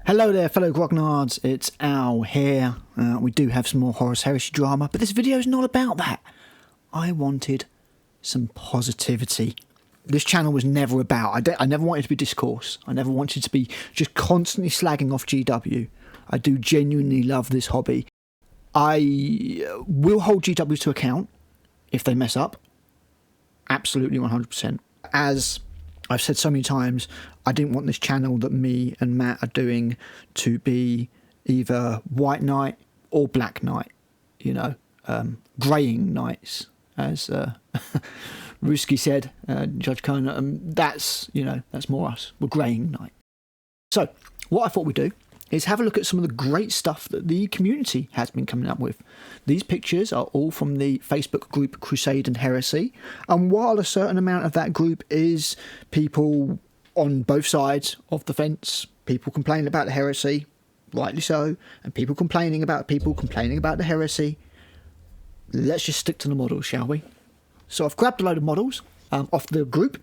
Hello there, fellow grognards, it's Al here. We do have some more Horus Heresy drama, but this video is not about that. I wanted some positivity. This channel was never about, I never wanted to be discourse. I never wanted to be just constantly slagging off GW. I do genuinely love this hobby. I will hold GW to account if they mess up. Absolutely 100%. As I've said so many times, I didn't want this channel that me and Matt are doing to be either White Knight or Black Knight, you know, greying knights, as Ruski said, Judge Cohn. That's more us. We're greying knight. So what I thought we'd do is have a look at some of the great stuff that the community has been coming up with. These pictures are all from the Facebook group Crusade and Heresy, and while a certain amount of that group is people on both sides of the fence, people complaining about the heresy, rightly so, and people complaining about the heresy, let's just stick to the models, shall we? So I've grabbed a load of models off the group,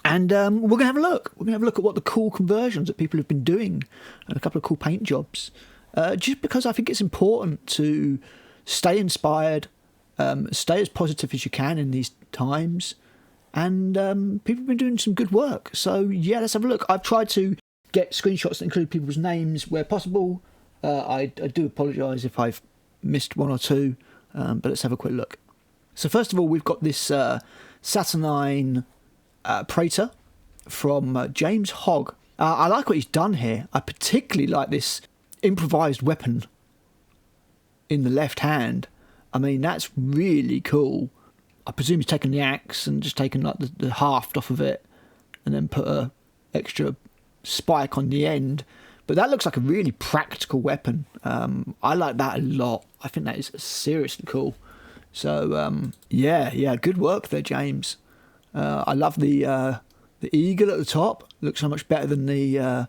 and we're going to have a look. We're going to have a look at what the cool conversions that people have been doing and a couple of cool paint jobs. Just because I think it's important to stay inspired, stay as positive as you can in these times. And people have been doing some good work. So yeah, let's have a look. I've tried to get screenshots that include people's names where possible. I do apologise if I've missed one or two, but let's have a quick look. So first of all, we've got this Saturnine Praetor from James Hogg. I like what he's done here. I particularly like this improvised weapon in the left hand. I mean, that's really cool. I presume he's taken the axe and just taken like the haft off of it and then put a extra spike on the end. But that looks like a really practical weapon. I like that a lot. I think that is seriously cool. So yeah, good work there, James. I love the eagle at the top. Looks so much better than the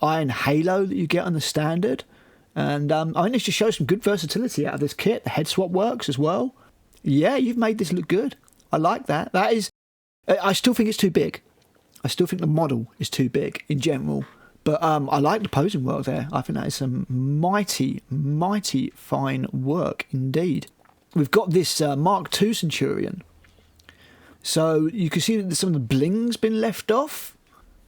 iron halo that you get on the standard. And I think this just shows some good versatility out of this kit. The head swap works as well. Yeah, you've made this look good. I like that. That is, I still think it's too big. I still think the model is too big in general. But I like the posing work there. I think that is some mighty, mighty fine work indeed. We've got this Mark II Centurion. So you can see that some of the bling's been left off.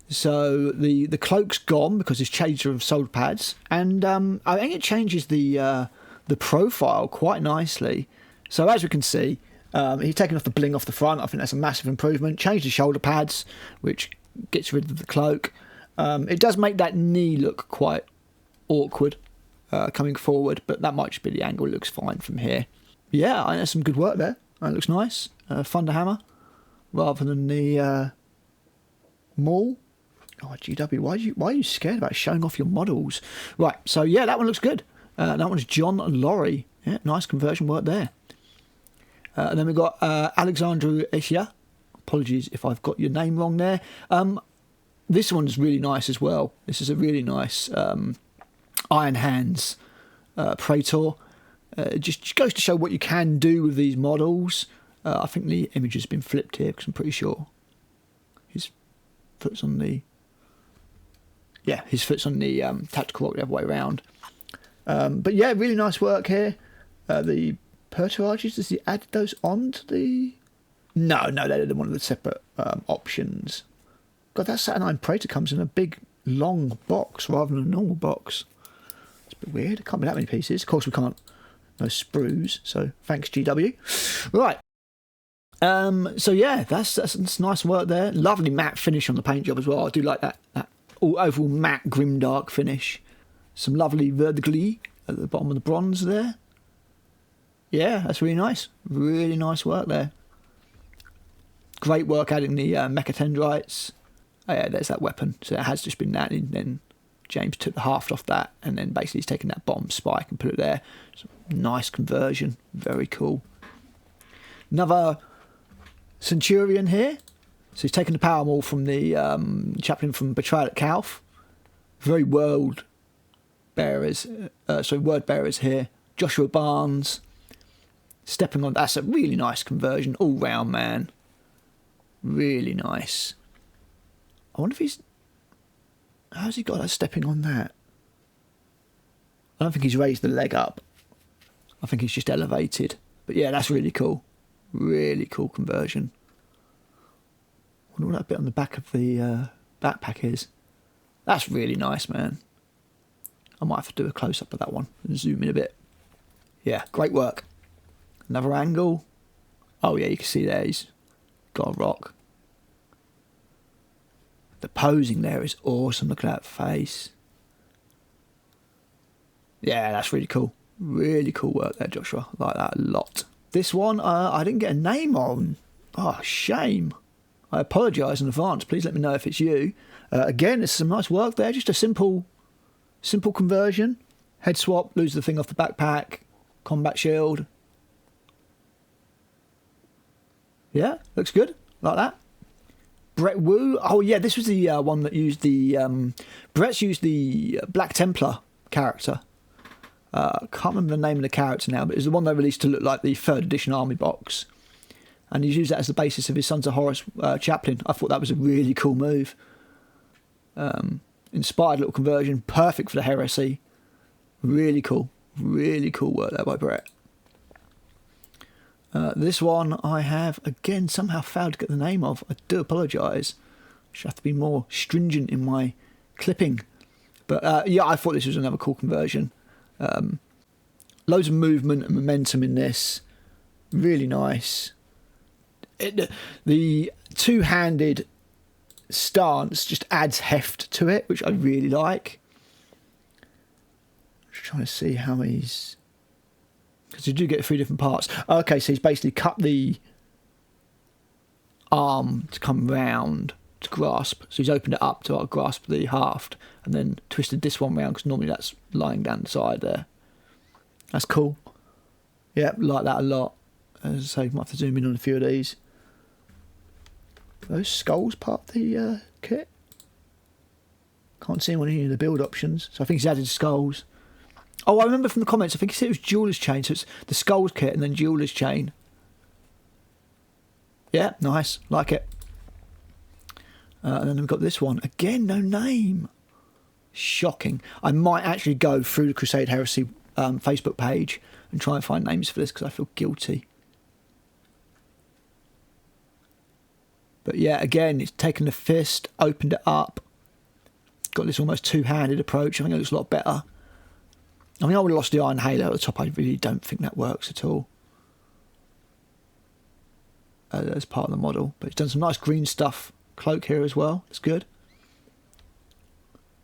So the cloak's gone because it's changed of shoulder pads. And I think it changes the profile quite nicely. So as we can see, he's taken off the bling off the front. I think that's a massive improvement. Changed the shoulder pads, which gets rid of the cloak. It does make that knee look quite awkward coming forward, but that might just be the angle. It looks fine from here. Yeah, I think there's some good work there. It looks nice. Fun to hammer, rather than the maul. Oh, GW, why are you scared about showing off your models? Right, so yeah, that one looks good. That one's John Laurie. Yeah, nice conversion work there. And then we've got Alexandru Esia. Apologies if I've got your name wrong there. This one's really nice as well. This is a really nice Iron Hands Praetor. It just goes to show what you can do with these models. I think the image has been flipped here because I'm pretty sure his foot's on the... Yeah, his foot's on the tactical rock the other way around. But yeah, really nice work here. The Perturages, has he added those on to the... No, they're one of the separate options. God, that Saturnine Praetor comes in a big, long box rather than a normal box. It's a bit weird. It can't be that many pieces. Of course, we can't... No sprues, so thanks, GW. Right. So yeah, that's nice work there. Lovely matte finish on the paint job as well. I do like that overall matte grimdark finish. Some lovely verdigris at the bottom of the bronze there. Yeah, that's really nice. Really nice work there. Great work adding the mechatendrites. Oh yeah, there's that weapon. So it has just been that, and then James took the haft off that, and then basically he's taken that bottom spike and put it there. So nice conversion. Very cool. Another Centurion here. So he's taken the power maul from the chaplain from Betrayal at Calf. Very word bearers here. Joshua Barnes stepping on. That's a really nice conversion, all round man. Really nice. I wonder if he's How's he got that stepping on that? I don't think he's raised the leg up. I think he's just elevated. But yeah, that's really cool. Really cool conversion. I wonder what that bit on the back of the backpack is. That's really nice, man. I might have to do a close-up of that one and zoom in a bit. Yeah, great work. Another angle. Oh yeah, you can see there he's got a rock. The posing there is awesome. Look at that face. Yeah, that's really cool. Really cool work there, Joshua. I like that a lot. This one, I didn't get a name on. Oh, shame. I apologise in advance. Please let me know if it's you. Again, there's some nice work there. Just a simple conversion. Head swap, lose the thing off the backpack. Combat shield. Yeah, looks good. Like that. Brett Wu. Oh, yeah, this was the one that used the... Brett's used the Black Templar character. I can't remember the name of the character now, but it's the one they released to look like the 3rd edition army box. And he's used that as the basis of his Sons of Horus chaplain. I thought that was a really cool move. Inspired little conversion. Perfect for the heresy. Really cool. Really cool work there by Brett. This one I have, again, somehow failed to get the name of. I do apologise. Should have to be more stringent in my clipping. But yeah, I thought this was another cool conversion. Loads of movement and momentum in this. Really nice. The two-handed stance just adds heft to it, which I really like. Just trying to see how he's... Because you do get 3 different parts. Okay, so he's basically cut the arm to come round to grasp. So he's opened it up to grasp the haft and then twisted this one round because normally that's lying down the side there. That's cool. Yeah, like that a lot. As I say, might have to zoom in on a few of these. Are those skulls part of the kit? Can't see them on any of the build options. So I think he's added skulls. Oh, I remember from the comments, I think he said it was Jeweler's Chain. So it's the skulls kit and then Jeweler's Chain. Yeah, nice. Like it. And then we've got this one. Again, no name. Shocking. I might actually go through the Crusade Heresy Facebook page and try and find names for this because I feel guilty. But yeah, again, it's taken the fist, opened it up. Got this almost two-handed approach. I think it looks a lot better. I mean, I would have lost the Iron Halo at the top. I really don't think that works at all. As part of the model. But it's done some nice green stuff. Cloak here as well. It's good.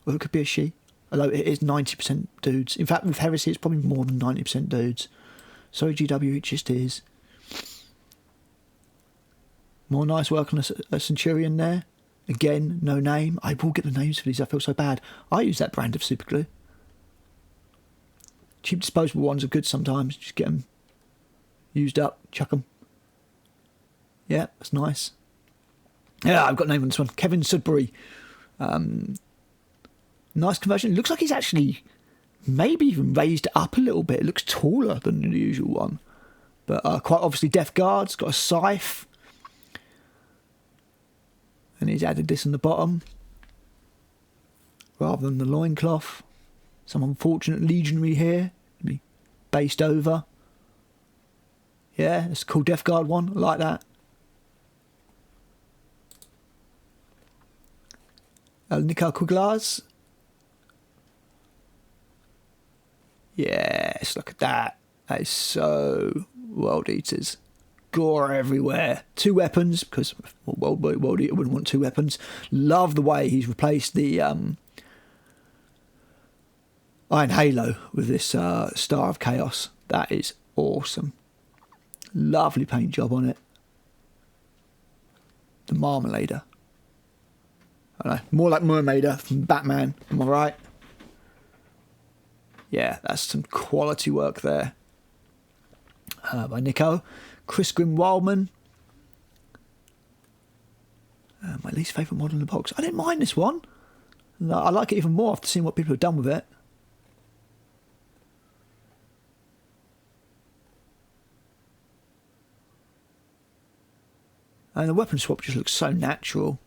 Well, it could be a she. Although it is 90% dudes. In fact, with Heresy, it's probably more than 90% dudes. Sorry, GW, it just is. More nice work on a Centurion there. Again, no name. I will get the names for these. I feel so bad. I use that brand of super glue. Cheap disposable ones are good sometimes. Just get them used up, chuck them. Yeah, that's nice. Yeah, I've got a name on this one. Kevin Sudbury. Nice conversion. It looks like he's actually maybe even raised it up a little bit. It looks taller than the usual one. But quite obviously Death Guard's got a scythe. And he's added this on the bottom. Rather than the loincloth. Some unfortunate legionary here. Be based over. Yeah, it's a cool Death Guard one. I like that. Nicole Kuglars. Yes, look at that. That is so World Eaters. Gore everywhere. 2 weapons, because World Eater wouldn't want 2 weapons. Love the way he's replaced the Iron Halo with this Star of Chaos. That is awesome. Lovely paint job on it. The Marmalader. I don't know, more like Mermaider from Batman. Am I right? Yeah, that's some quality work there. By Nico. Chris Grim Wildman. My least favourite model in the box. I didn't mind this one. I like it even more after seeing what people have done with it. And the weapon swap just looks so natural.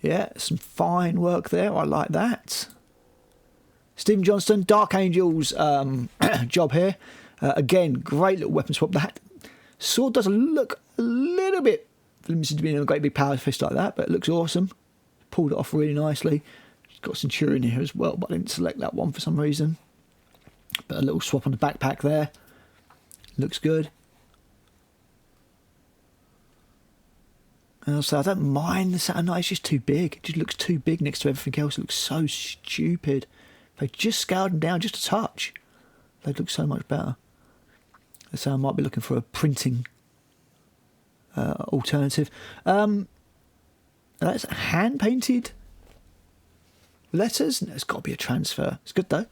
Yeah, some fine work there. I like that. Stephen Johnston, Dark Angels job here. Again, great little weapon swap. That sword does look a little bit limited to being a great big power fist like that, but it looks awesome. Pulled it off really nicely. She's got Centurion here as well, but I didn't select that one for some reason. But a little swap on the backpack there. Looks good. And also, I don't mind the Saturnine, it's just too big. It just looks too big next to everything else. It looks so stupid. If they just scaled them down just a touch, they'd look so much better. So I might be looking for a printing alternative. That's hand-painted letters. No, it's got to be a transfer. It's good, though.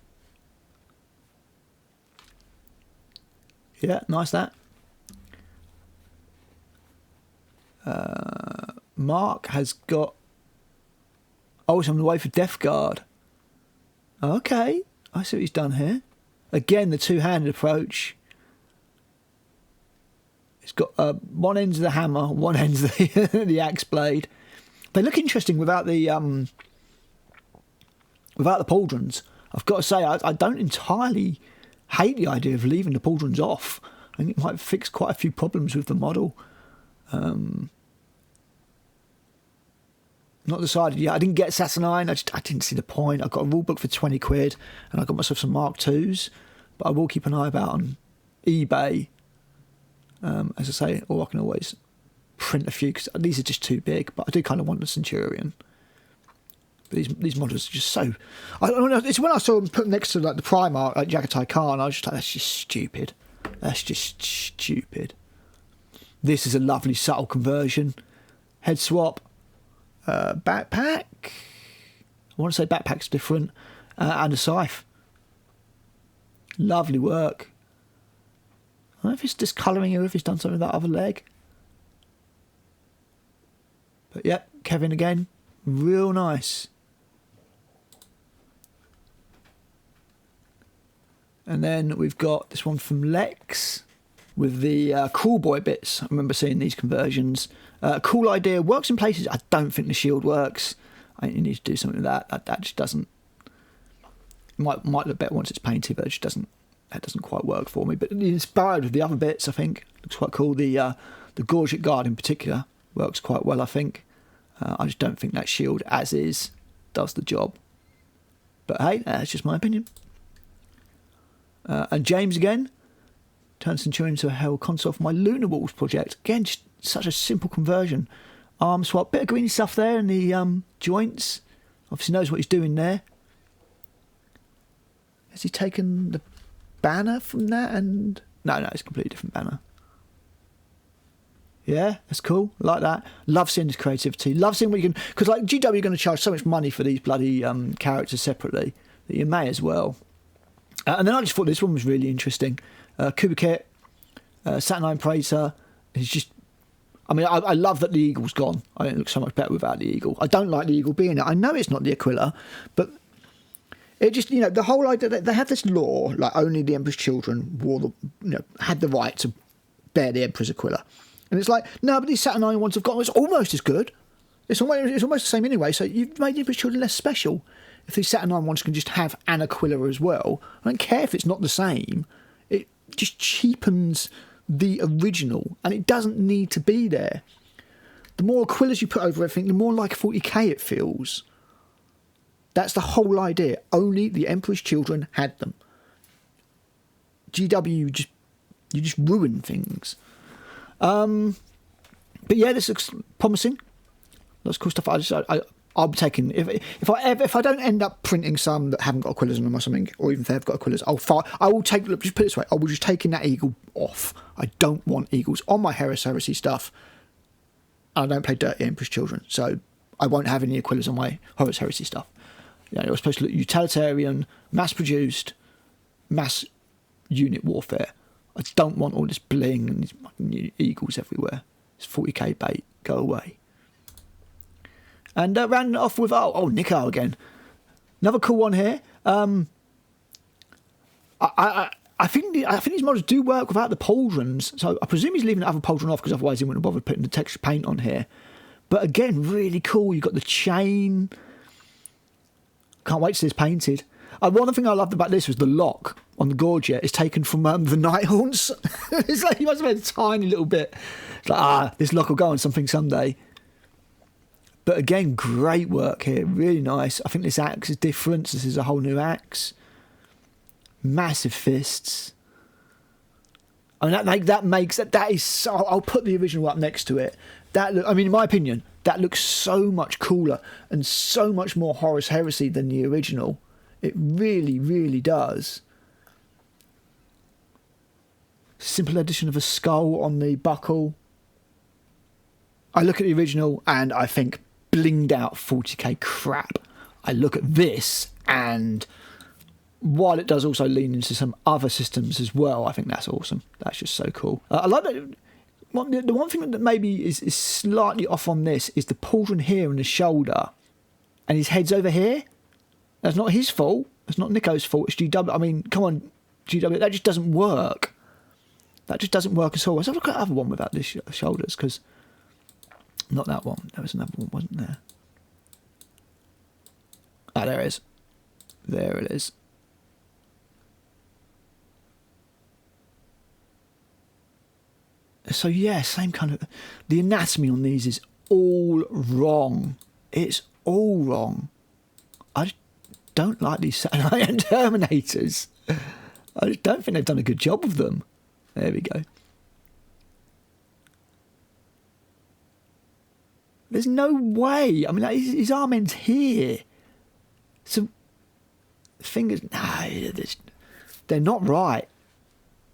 Yeah, nice that. Mark has got... Oh, it's on the way for Death Guard. Okay, I see what he's done here. Again, the two-handed approach. It's got one end of the hammer, one end of the axe blade. They look interesting without the pauldrons. I've got to say, I don't entirely hate the idea of leaving the pauldrons off. I think it might fix quite a few problems with the model. Not decided yet. I didn't get Saturnine. I didn't see the point. I got a rule book for 20 quid and I got myself some Mark IIs. But I will keep an eye about on eBay. As I say, or I can always print a few because these are just too big. But I do kind of want the Centurion. But these models are just so... I don't know. It's when I saw them put next to like the Primarch, like Jagatai Khan, I was just like, that's just stupid. That's just stupid. This is a lovely subtle conversion. Head swap. Backpack. I want to say backpack's different. And a scythe. Lovely work. I don't know if it's discolouring or if he's done something with that other leg. But yeah, Kevin again. Real nice. And then we've got this one from Lex with the Cruel Boy bits. I remember seeing these conversions. Cool idea. Works in places. I don't think the shield works. I think you need to do something with that. That just doesn't... Might look better once it's painted, but it just doesn't... That doesn't quite work for me. But inspired with the other bits, I think. Looks quite cool. The Gorget Guard in particular works quite well, I think. I just don't think that shield, as is, does the job. But hey, that's just my opinion. And James again. Turn Centurion into a Hell console for my Lunar Walls project. Again, just such a simple conversion. Arm swap. Bit of greeny stuff there in the joints. Obviously knows what he's doing there. Has he taken the banner from that? And no, it's a completely different banner. Yeah, that's cool. Like that. Love seeing his creativity. Love seeing what you can... Because like GW are going to charge so much money for these bloody characters separately that you may as well. And then I just thought this one was really interesting. Kubikit, Saturnine Praetor. It's just... I mean, I love that the eagle's gone. I think it looks so much better without the eagle. I don't like the eagle being it. I know it's not the Aquila, but it just, you know, the whole idea that they have this law, like only the Emperor's children had the right to bear the Emperor's Aquila. And it's like, no, but these Saturnine ones have got... It's almost as good. It's almost the same anyway, so you've made the Emperor's children less special. If these Saturnine ones can just have an Aquila as well, I don't care if it's not the same. It just cheapens the original, and it doesn't need to be there. The more Aquilas you put over everything, the more like 40k it feels. That's the whole idea. Only the Emperor's children had them. GW, you just ruin things. But yeah, this looks promising. Lots of cool stuff. I'll be taking... If I don't end up printing some that haven't got Aquilas on them or something, or even if they've got Aquilas, I will take... Look, just put it this way. I will just taking that eagle off. I don't want eagles on my Heresy stuff. I don't play Dirty Emperor's Children, so I won't have any Aquilas on my Horus Heresy stuff. You know, you're supposed to look utilitarian, mass-produced, mass unit warfare. I don't want all this bling and these fucking eagles everywhere. It's 40k bait. Go away. And rounding it off with Nico again. Another cool one here. I think these models do work without the pauldrons, so I presume he's leaving the other pauldron off because otherwise he wouldn't have bothered putting the texture paint on here. But again, really cool. You've got the chain. Can't wait to see this painted. One thing I loved about this was the lock on the Gorgia is taken from the Nighthaunts. It's like you must have had a tiny little bit. It's like, this lock will go on something someday. But again, great work here. Really nice. I think this axe is different. This is a whole new axe. Massive fists. I mean, that is so... I'll put the original up next to it. In my opinion, that looks so much cooler and so much more Horus Heresy than the original. It really, really does. Simple addition of a skull on the buckle. I look at the original and I think blinged out 40k crap. I look at this and while it does also lean into some other systems as well, I think that's awesome. That's just so cool. I like that. The one thing that maybe is slightly off on this is the pauldron here and the shoulder. And his head's over here. That's not his fault. It's not Nico's fault. It's GW. I mean, come on, GW. That just doesn't work. That just doesn't work at all. Let's have a look at the other one without the shoulders, because... Not that one. There was another one, wasn't there? Ah, there it is. There it is. So yeah, same kind of... The anatomy on these is all wrong. It's all wrong. I just don't like these Saturnine Terminators. I just don't think they've done a good job of them. There we go. There's no way. I mean, his arm ends here. So, fingers... No, they're not right.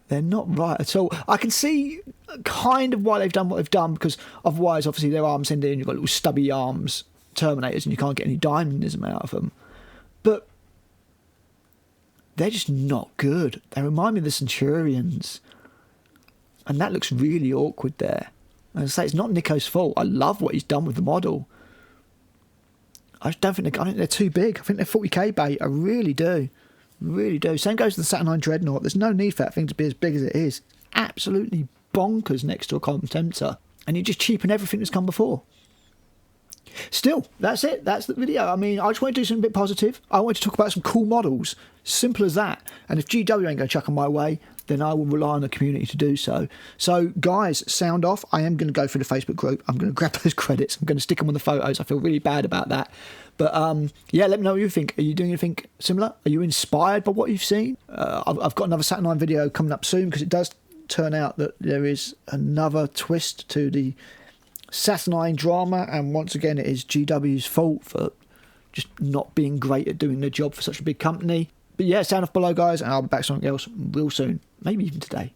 They're not right at all. I can see kind of why they've done what they've done, because otherwise, obviously, their arms end in, you've got little stubby arms, Terminators, and you can't get any dynamism out of them. But they're just not good. They remind me of the Centurions. And that looks really awkward there. As I say, it's not Nico's fault. I love what he's done with the model. I just don't think I think they're too big. I think they're 40k bait. I really do. Really do. Same goes to the Saturnine Dreadnought. There's no need for that thing to be as big as it is. Absolutely bonkers next to a Contemptor. And you just cheapen everything that's come before. Still, that's it. That's the video. I mean, I just want to do something a bit positive. I want to talk about some cool models. Simple as that. And if GW ain't going to chuck them my way, then I will rely on the community to do so. So, guys, sound off. I am going to go through the Facebook group. I'm going to grab those credits. I'm going to stick them on the photos. I feel really bad about that. But, yeah, let me know what you think. Are you doing anything similar? Are you inspired by what you've seen? I've got another Saturnine video coming up soon, because it does turn out that there is another twist to the Saturnine drama, and once again it is GW's fault for just not being great at doing their job for such a big company. But yeah, sound off below, guys, and I'll be back with something else real soon, maybe even today.